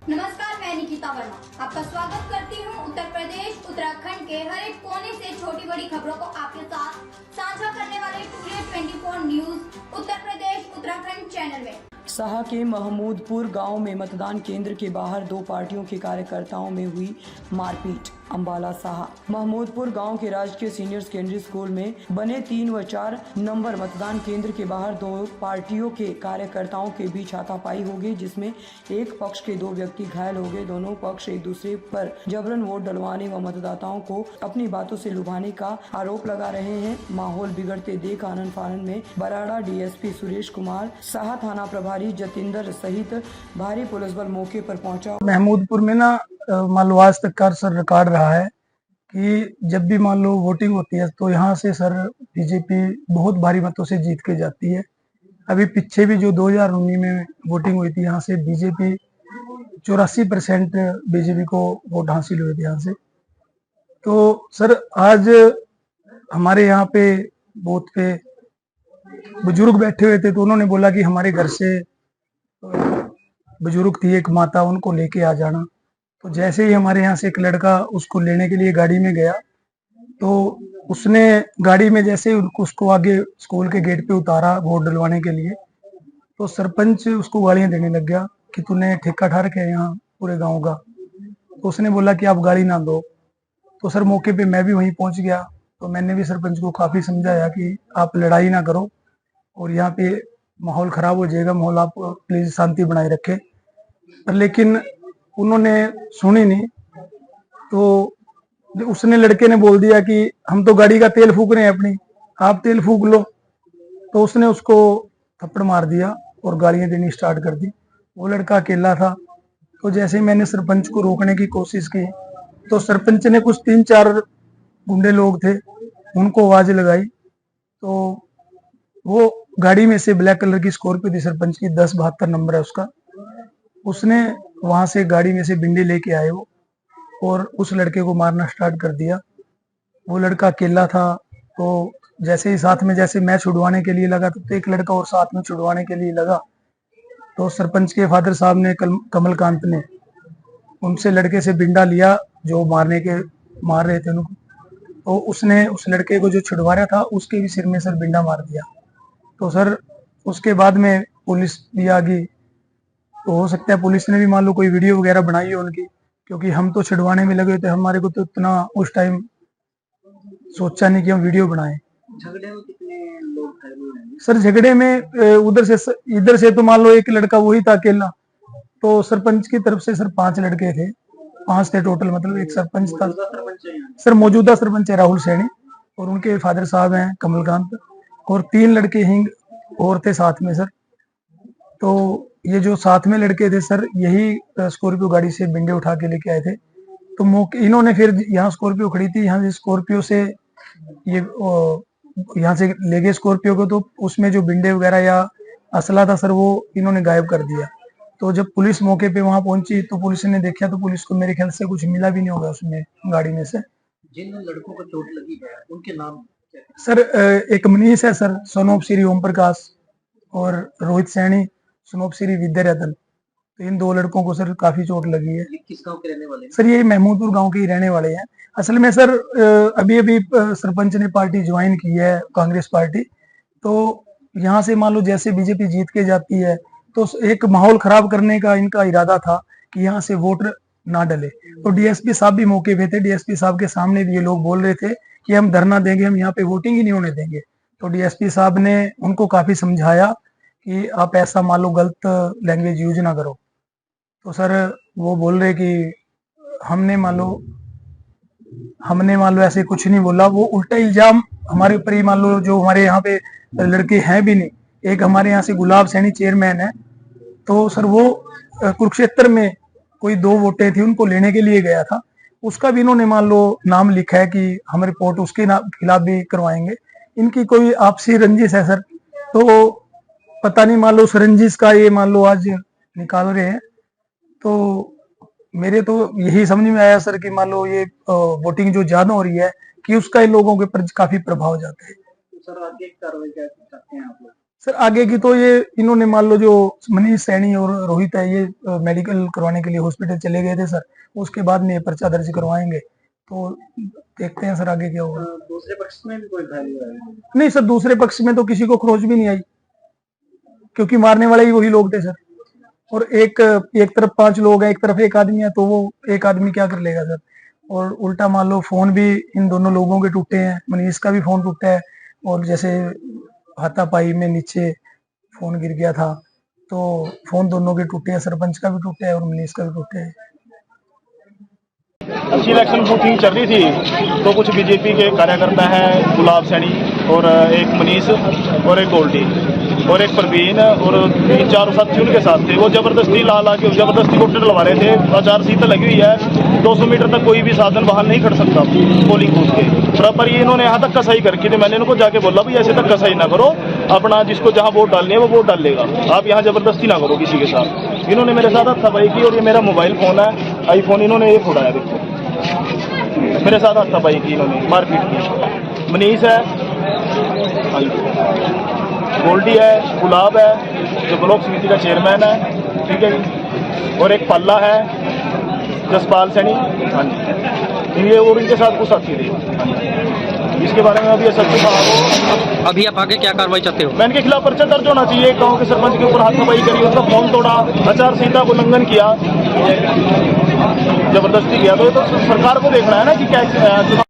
नमस्कार, मैं निकिता वर्मा आपका स्वागत करती हूं। उत्तर प्रदेश उत्तराखंड के हर एक कोने से छोटी बड़ी खबरों को आपके साथ साझा करने वाले today 24 news Uttar Pradesh Uttarakhand channel में। साहा के महमूदपुर गांव में मतदान केंद्र के बाहर दो पार्टियों के कार्यकर्ताओं में हुई मारपीट। अंबाला साहा महमूदपुर गांव के राजकीय सीनियर सेकेंडरी स्कूल में बने 3 व 4 नंबर मतदान केंद्र के बाहर दो पार्टियों के कार्यकर्ताओं के बीच हाथापाई हो गई, जिसमें एक पक्ष के 2 व्यक्ति घायल हो गए। दोनों पक्ष एक दूसरे पर जबरन वोट डलवाने व मतदाताओं को अपनी बातों से लुभाने का आरोप लगा रहे हैं। माहौल बिगड़ते देख आनन फानन में बराड़ा डीएसपी सुरेश कुमार, साहा थाना प्रभारी जतिंदर सहित भारी पुलिस बल मौके पर पहुंचा। महमूदपुर में ना मान लो आज तक का सर रिकॉर्ड रहा है कि जब भी मान लो वोटिंग होती है तो यहाँ से सर बीजेपी बहुत भारी मतों से जीत के जाती है। अभी पीछे भी जो 2019 में वोटिंग हुई थी, यहाँ से बीजेपी 84% बीजेपी को वोट हासिल हुए थे यहाँ से। तो सर आज हमारे यहाँ पे बूथ पे बुजुर्ग बैठे हुए थे, तो उन्होंने बोला कि हमारे घर से बुजुर्ग थी एक माता, उनको लेके आ जाना। तो जैसे ही हमारे यहाँ से एक लड़का उसको लेने के लिए गाड़ी में गया, तो उसने गाड़ी में जैसे ही उसको आगे स्कूल के गेट पे उतारा वोट डलवाने के लिए, तो सरपंच उसको गालियां देने लग गया कि तूने ठेका ठा रखा है यहाँ पूरे गांव का। तो उसने बोला कि आप गाली ना दो। तो सर मौके पे मैं भी वहीं पहुंच गया, तो मैंने भी सरपंच को काफी समझाया कि आप लड़ाई ना करो और यहाँ पे माहौल खराब हो जाएगा, माहौल आप प्लीज शांति बनाए रखें। लेकिन उन्होंने सुनी नहीं। तो उसने लड़के ने बोल दिया कि हम तो गाड़ी का तेल फूक रहे हैं अपनी, आप तेल फूक लो। तो उसने उसको थप्पड़ मार दिया और गालियां देनी स्टार्ट कर दी। वो लड़का अकेला था। तो जैसे ही मैंने सरपंच को रोकने की कोशिश की, तो सरपंच ने कुछ 3-4 गुंडे लोग थे, उनको आवाज लगाई। तो वो गाड़ी में से ब्लैक कलर की स्कॉर्पियो थी सरपंच की, 1072 नंबर है उसका। उसने वहां से गाड़ी में से बिंडे लेके आए वो, और उस लड़के को मारना स्टार्ट कर दिया। वो लड़का अकेला था। तो जैसे ही साथ में जैसे मैं छुड़वाने के लिए लगा, तो एक लड़का और साथ में छुड़वाने के लिए लगा। तो सरपंच के फादर साहब ने कमलकांत ने उनसे लड़के से बिंडा लिया जो मार रहे थे उनको। तो उसने उस लड़के को जो छुड़वा रहा था उसके भी सिर में सर बिंडा मार दिया। तो सर उसके बाद में पुलिस भी आ गई। तो हो सकता है पुलिस ने भी मान लो कोई वीडियो वगैरह बनाई हो उनकी, क्योंकि हम तो छिड़वाने में लगे थे। हमारे को तो इतना उस टाइम सोचा नहीं कि हम वीडियो बनाएं। झगड़े में कितने लोग घायल हुए? सर झगड़े में इधर से तो मान लो एक लड़का वही था अकेला। तो सरपंच की तरफ से सर 5 लड़के थे, 5 थे टोटल, मतलब एक सरपंच था। सर मौजूदा सरपंच है राहुल सैनी, और उनके फादर साहब हैं कमलकांत, और 3 लड़के हिंग और थे साथ में सर। तो ये जो साथ में लड़के थे सर, यही स्कॉर्पियो गाड़ी से बिंडे उठा के लेके आए थे। तो इन्होंने फिर यहाँ स्कॉर्पियो खड़ी थी, यहाँ से स्कॉर्पियो से ये यहाँ से ले गए स्कॉर्पियो को। तो उसमें जो बिंडे वगैरह या असला था सर, वो इन्होंने गायब कर दिया। तो जब पुलिस मौके पे वहां पहुंची, तो पुलिस ने देखा, तो पुलिस को मेरे ख्याल से कुछ मिला भी नहीं होगा उसमें गाड़ी में से। जिन लड़कों को चोट लगी है उनके नाम क्या है? सर एक मनीष है sir, son of Shri Om Prakash, और रोहित सैनी सन ऑफ श्री विद्यारतन। तो इन 2 लड़कों को सर काफी चोट लगी है। ये किस गांव के रहने वाले हैं? सर ये महमूदपुर गांव के ही रहने वाले हैं। असल में सर अभी सरपंच ने पार्टी ज्वाइन की है, कांग्रेस पार्टी। तो यहाँ से मान लो जैसे बीजेपी जीत के जाती है, तो एक माहौल खराब करने का इनका इरादा था कि यहाँ से वोट ना डले। तो डीएसपी साहब भी मौके पे थे। डीएसपी साहब के सामने भी ये लोग बोल रहे थे कि हम धरना देंगे, हम यहाँ पे वोटिंग ही नहीं होने देंगे। तो डीएसपी साहब ने उनको काफी समझाया कि आप ऐसा मान लो गलत लैंग्वेज यूज ना करो। तो सर वो बोल रहे कि हमने मान लो ऐसे कुछ नहीं बोला। वो उल्टा इल्जाम हमारे ऊपर ही मान लो, जो हमारे यहाँ पे लड़के हैं भी नहीं। एक हमारे यहाँ से गुलाब सैनी चेयरमैन है, तो सर वो कुरुक्षेत्र में कोई 2 वोटें थी, उनको लेने के लिए गया था। उसका भी इन्होंने मान लो नाम लिखा है कि हम रिपोर्ट उसके खिलाफ भी करवाएंगे। इनकी कोई आपसी रंजिश है सर। तो पता नहीं मान लो उस रंजिश का ये मान लो आज निकाल रहे हैं। तो मेरे तो यही समझ में आया सर कि मान लो ये वोटिंग जो ज्यादा हो रही है, कि उसका इन लोगों के ऊपर काफी प्रभाव जाता है। तो सर आगे कार्रवाई क्या करते हैं आप लोग? सर आगे की तो ये इन्होंने मान लो जो मनीष सैनी और रोहित है ये मेडिकल करवाने के लिए हॉस्पिटल चले गए थे सर, उसके बाद में ये पर्चा दर्ज करवाएंगे, तो देखते हैं सर आगे क्या होगा। दूसरे पक्ष में भी कोई घायल हुआ है? नहीं सर, दूसरे पक्ष में तो किसी को खरोच भी नहीं आई, क्योंकि मारने वाले ही वही लोग थे सर। और एक तरफ 5 लोग हैं, एक तरफ एक आदमी है, तो वो एक आदमी क्या कर लेगा सर। और उल्टा मान लो फोन भी इन दोनों लोगों के टूटे हैं, मनीष का भी फोन टूटा है, और जैसे हाथापाई में नीचे फोन गिर गया था, तो फोन दोनों के टूटे हैं, सरपंच का भी टूटा है और मनीष का भी टूटा है। अच्छी इलेक्शन वोटिंग चल रही थी, तो कुछ बीजेपी के कार्यकर्ता हैं, गुलाब सैनी और एक मनीष और एक गोल्डी और एक प्रवीण और 3-4 साथी उनके साथ थे। वो जबरदस्ती ला के जबरदस्ती वोट डलवा रहे थे। आचार संहिता लगी हुई है, 200 मीटर तक कोई भी साधन बाहर नहीं खड़ सकता पोलिंग बूथ के। पर ये इन्होंने यहाँ तक कसाई कर रखी थी। मैंने इनको जाके बोला भाई ऐसे तक कसाई ना करो, अपना जिसको जहाँ वोट डालनी है वो वोट डाल लेगा, आप यहाँ जबरदस्ती ना करो किसी के साथ। इन्होंने मेरे साथ हाथापाई की, और ये मेरा मोबाइल फोन है आईफोन, इन्होंने ये फोड़ा है, देखो मेरे साथ हाथापाई की, इन्होंने मारपीट की। मनीष है, गोल्डी है, गुलाब है जो ब्लॉक समिति का चेयरमैन है, ठीक है जी, और एक पल्ला है जसपाल सैनी, हाँ जी, ये और इनके साथ कुछ साथी थे, हाँ जी। इसके बारे में अभी सच्ची साहब, अभी आप आगे क्या कार्रवाई चाहते हो? मैं इनके खिलाफ पर्चा दर्ज होना चाहिए। गांव के सरपंच के ऊपर हाथापाई करी, उसका फोन तोड़ा, आचार संहिता को उल्लंघन किया, जबरदस्ती किया, तो ये तो सरकार को देखना है ना कि क्या